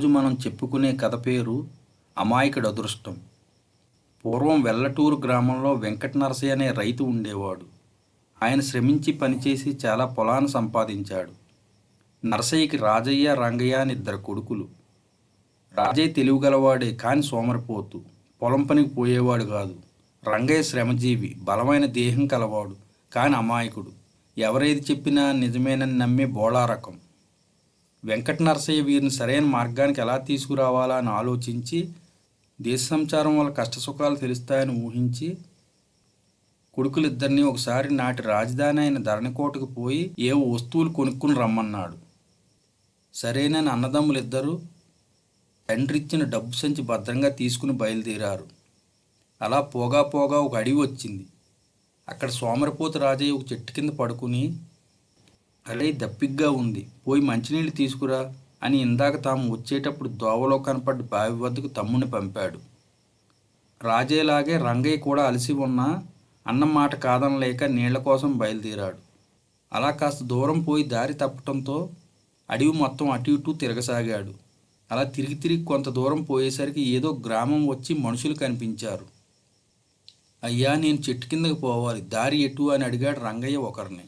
ఈరోజు మనం చెప్పుకునే కథ పేరు అమాయకుడి అదృష్టం. పూర్వం వెల్లటూరు గ్రామంలో వెంకట నరసయ్య అనే రైతు ఉండేవాడు. ఆయన శ్రమించి పనిచేసి చాలా పొలాన్ని సంపాదించాడు. నరసయ్యకి రాజయ్య, రంగయ్య అని ఇద్దరు కొడుకులు. రాజయ్య తెలివిగలవాడే కానీ సోమరిపోతు, పొలం పనికి పోయేవాడు కాదు. రంగయ్య శ్రమజీవి, బలమైన దేహం కలవాడు కానీ అమాయకుడు. ఎవరేది చెప్పినా నిజమేనని నమ్మే బోళా రకం. వెంకట నరసయ్య వీరిని సరైన మార్గానికి ఎలా తీసుకురావాలా అని ఆలోచించి, దేశ సంచారం వల్ల కష్టసుఖాలు తెలుస్తాయని ఊహించి, కొడుకులిద్దరినీ ఒకసారి నాటి రాజధాని అయిన ధరణికోటకు పోయి ఏవో వస్తువులు కొనుక్కుని రమ్మన్నాడు. సరేనని అన్నదమ్ములిద్దరూ తండ్రి ఇచ్చిన డబ్బు సంచి భద్రంగా తీసుకుని బయలుదేరారు. అలా పోగా పోగా ఒక అడవి వచ్చింది. అక్కడ సోమరిపోతు రాజయ్య ఒక చెట్టు కింద పడుకుని, అరే దప్పిగ్గా ఉంది, పోయి మంచినీళ్ళు తీసుకురా అని ఇందాక తాము వచ్చేటప్పుడు దోవలో కనపడ్డ బావి వద్దకు తమ్ముని పంపాడు. రాజయ్యలాగే రంగయ్య కూడా అలసి ఉన్నా అన్నం మాట కాదనలేక నీళ్ల కోసం బయలుదేరాడు. అలా కాస్త దూరం పోయి దారి తప్పటంతో అడవి మొత్తం అటు ఇటు తిరగసాగాడు. అలా తిరిగి తిరిగి కొంత దూరం పోయేసరికి ఏదో గ్రామం వచ్చి మనుషులు కనిపించారు. అయ్యా, నేను చెట్టు కిందకి పోవాలి, దారి ఎటు అని అడిగాడు రంగయ్య ఒకరిని.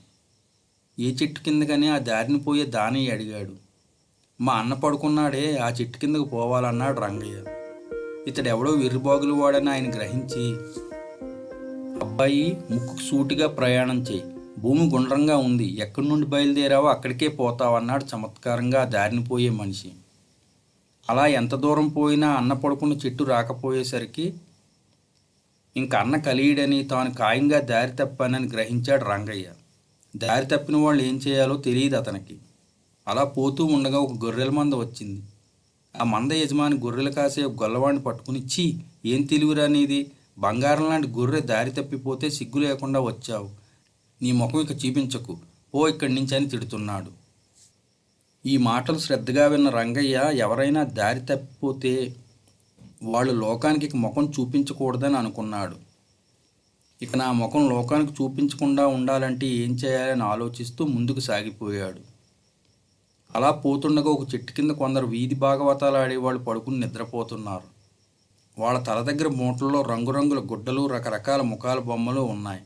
ఏ చెట్టు కిందకని ఆ దారిని పోయే దానయ్య అడిగాడు. మా అన్న పడుకున్నాడే, ఆ చెట్టు కిందకు పోవాలన్నాడు రంగయ్య. ఇతడెవడో వెర్రిబాగులు వాడని ఆయన గ్రహించి, అబ్బాయి, ముక్కుకు సూటిగా ప్రయాణం చేయి, భూమి గుండ్రంగా ఉంది, ఎక్కడి నుండి బయలుదేరావో అక్కడికే పోతావన్నాడు చమత్కారంగా ఆ దారిని పోయే మనిషి. అలా ఎంత దూరం పోయినా అన్న పడుకున్న చెట్టు రాకపోయేసరికి ఇంక అన్న కలియడని, తాను ఖాయంగా దారి తప్పానని గ్రహించాడు రంగయ్య. దారి తప్పిన వాళ్ళు ఏం చేయాలో తెలియదు అతనికి. అలా పోతూ ఉండగా ఒక గొర్రెల మంద వచ్చింది. ఆ మంద యజమాని గొర్రెలు కాసే ఒక గొల్లవాడిని పట్టుకుని, చీ, ఏం తెలివిరానిది, బంగారం లాంటి గొర్రె దారి తప్పిపోతే సిగ్గు లేకుండా వచ్చావు, నీ ముఖం ఇక చూపించకు, పో ఇక్కడి నుంచి అని తిడుతున్నాడు. ఈ మాటలు శ్రద్ధగా విన్న రంగయ్య, ఎవరైనా దారి తప్పిపోతే వాళ్ళు లోకానికి ఇక ముఖం చూపించకూడదని అనుకున్నాడు. ఇక నా ముఖం లోకానికి చూపించకుండా ఉండాలంటే ఏం చేయాలని ఆలోచిస్తూ ముందుకు సాగిపోయాడు. అలా పోతుండగా ఒక చెట్టు కింద కొందరు వీధి భాగవతాలు ఆడేవాళ్ళు పడుకుని నిద్రపోతున్నారు. వాళ్ళ తల దగ్గర మూటల్లో రంగురంగుల గుడ్డలు, రకరకాల ముఖాల బొమ్మలు ఉన్నాయి.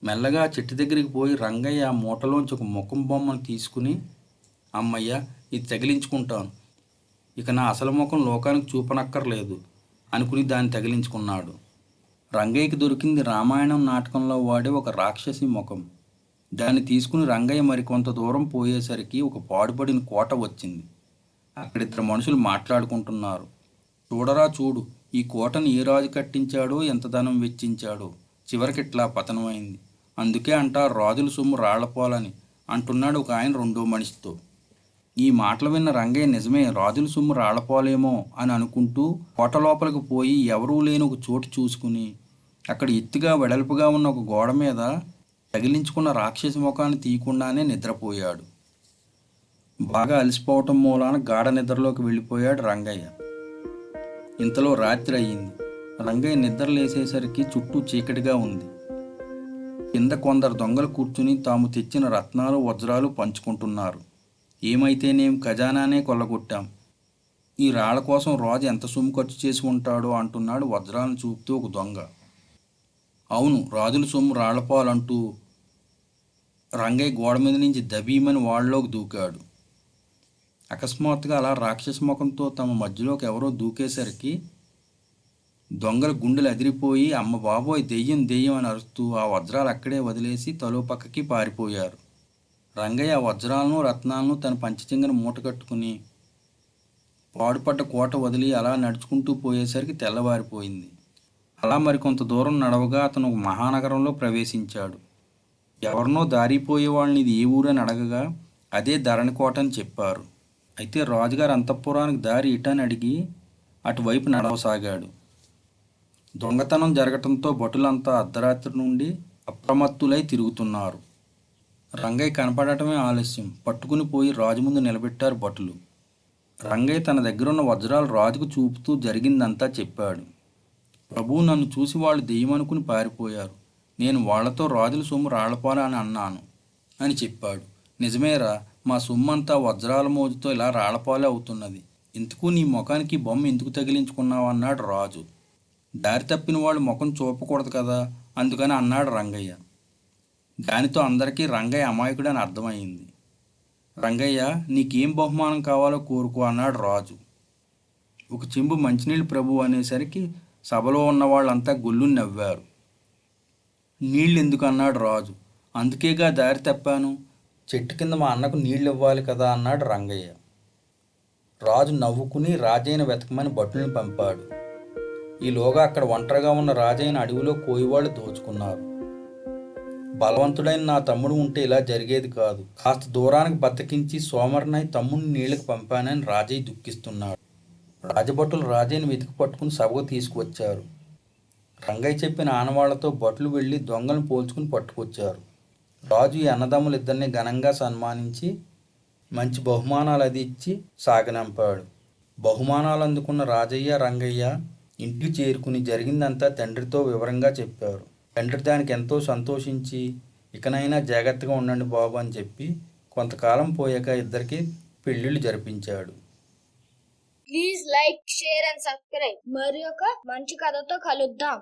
మెల్లగా చెట్టు దగ్గరికి పోయి రంగయ్య మూటలోంచి ఒక ముఖం బొమ్మను తీసుకుని, అమ్మయ్య, ఇది తగిలించుకుంటాను, ఇక నా అసలు ముఖం లోకానికి చూపనక్కర్లేదు అనుకుని దాన్ని తగిలించుకున్నాడు. రంగయ్యకి దొరికింది రామాయణం నాటకంలో వాడే ఒక రాక్షసి ముఖం. దాన్ని తీసుకుని రంగయ్య మరికొంత దూరం పోయేసరికి ఒక పాడుపడిన కోట వచ్చింది. అక్కడిద్దరు మనుషులు మాట్లాడుకుంటున్నారు. చూడరా చూడు, ఈ కోటను ఏ రాజు కట్టించాడో, ఎంత ధనం వెచ్చించాడో, చివరికిట్లా పతనమైంది. అందుకే అంటారు రాజుల సొమ్ము రాళ్లపోలని అంటున్నాడు ఒక ఆయన రెండో మనిషితో. ఈ మాటలు విన్న రంగయ్య, నిజమే, రాజుల సొమ్ము రాళ్లపోలేమో అని అనుకుంటూ కోట లోపలికి పోయి ఎవరూ లేని ఒక చోటు చూసుకుని అక్కడ ఎత్తుగా వెడల్పుగా ఉన్న ఒక గోడ మీద తగిలించుకున్న రాక్షసి ముఖాన్ని తీయకుండానే నిద్రపోయాడు. బాగా అలసిపోవటం మూలాన గాఢ నిద్రలోకి వెళ్ళిపోయాడు రంగయ్య. ఇంతలో రాత్రి అయ్యింది. రంగయ్య నిద్ర లేసేసరికి చుట్టూ చీకటిగా ఉంది. కింద కొందరు దొంగలు కూర్చుని తాము తెచ్చిన రత్నాలు, వజ్రాలు పంచుకుంటున్నారు. ఏమైతేనేం, ఖజానానే కొల్లగొట్టాం, ఈ రాళ్ల కోసం రాజు ఎంత సొమ్ము ఖర్చు చేసి ఉంటాడో అంటున్నాడు వజ్రాలను చూపుతూ ఒక దొంగ. అవును, రాజుల సొమ్ము రాళ్లపాలంటూ రంగయ్య గోడ మీద నుంచి దబీమని వాళ్ళలోకి దూకాడు. అకస్మాత్తుగా అలా రాక్షస ముఖంతో తమ మధ్యలోకి ఎవరో దూకేసరికి దొంగల గుండెలు అదిరిపోయి, అమ్మ బాబోయ్, దెయ్యం దెయ్యం అని అరుస్తూ ఆ వజ్రాలు అక్కడే వదిలేసి తలో పక్కకి పారిపోయారు. రంగయ్య వజ్రాలను, రత్నాలను తన పంచచెంగను మూట కట్టుకుని పాడుపడ్డ కోట వదిలి అలా నడుచుకుంటూ పోయేసరికి తెల్లవారిపోయింది. అలా మరికొంత దూరం నడవగా అతను ఒక మహానగరంలో ప్రవేశించాడు. ఎవరినో దారిపోయే వాళ్ళని ఇది ఏ ఊరని అడగగా అదే ధరణికోట అని చెప్పారు. అయితే రాజుగారి అంతఃపురానికి దారి ఇటని అడిగి అటువైపు నడవసాగాడు. దొంగతనం జరగటంతో భటులంతా అర్ధరాత్రి నుండి అప్రమత్తులై తిరుగుతున్నారు. రంగయ్య కనపడటమే ఆలస్యం. పట్టుకుని పోయి రాజు ముందు నిలబెట్టారు భటులు. రంగయ్య తన దగ్గరున్న వజ్రాలు రాజుకు చూపుతూ జరిగిందంతా చెప్పాడు. ప్రభు, నన్ను చూసి వాళ్ళు దెయ్యమనుకుని పారిపోయారు. నేను వాళ్లతో రాజుల సొమ్ము రాళ్లపాల అని అన్నాను అని చెప్పాడు. నిజమేరా, మా సొమ్మంతా వజ్రాల మోజుతో ఇలా రాళ్లపాలే అవుతున్నది. ఇంతకు నీ ముఖానికి ఈ బొమ్మ ఎందుకు తగిలించుకున్నావు అన్నాడు రాజు. దారి తప్పిన వాళ్ళు ముఖం చూపకూడదు కదా, అందుకని అన్నాడు రంగయ్య. దానితో అందరికీ రంగయ్య అమాయకుడని అర్థమైంది. రంగయ్య, నీకేం బహుమానం కావాలో కోరుకో అన్నాడు రాజు. ఒక చెంబు మంచినీళ్ళు ప్రభు అనేసరికి సభలో ఉన్న వాళ్ళంతా గుళ్ళుని నవ్వారు. నీళ్ళు ఎందుకు అన్నాడు రాజు. అందుకేగా దారి తప్పాను, చెట్టు కింద మా అన్నకు నీళ్ళు ఇవ్వాలి కదా అన్నాడు రంగయ్య. రాజు నవ్వుకుని రాజయ్యను వెతకమని భటుల్ని పంపాడు. ఈలోగా అక్కడ ఒంటరిగా ఉన్న రాజయ్యను అడవిలో కోయివాళ్ళు దోచుకున్నారు. బలవంతుడైన నా తమ్ముడు ఉంటే ఇలా జరిగేది కాదు. కాస్త దూరానికి బద్దకించి సోమరినై తమ్ముడిని నీళ్లకు పంపానని రాజయ్య దుఃఖిస్తున్నాడు. రాజభటులు రాజయ్యను వెతికి పట్టుకుని సభకు తీసుకువచ్చారు. రంగయ్య చెప్పిన ఆనవాళ్లతో భటులు వెళ్ళి దొంగలను పోల్చుకుని పట్టుకొచ్చారు. రాజు ఈ అన్నదమ్ములిద్దరిని ఘనంగా సన్మానించి మంచి బహుమానాలు అది ఇచ్చి సాగనంపాడు. బహుమానాలు అందుకున్న రాజయ్య రంగయ్య ఇంటికి చేరుకుని జరిగిందంతా తండ్రితో వివరంగా చెప్పారు. తండ్రి దానికి ఎంతో సంతోషించి, ఇకనైనా జాగ్రత్తగా ఉండండి బాబు అని చెప్పి కొంతకాలం పోయాక ఇద్దరికి పెళ్లిళ్ళు జరిపించాడు. Please like, share and subscribe. మరి ఒక మంచి కథతో కలుద్దాం.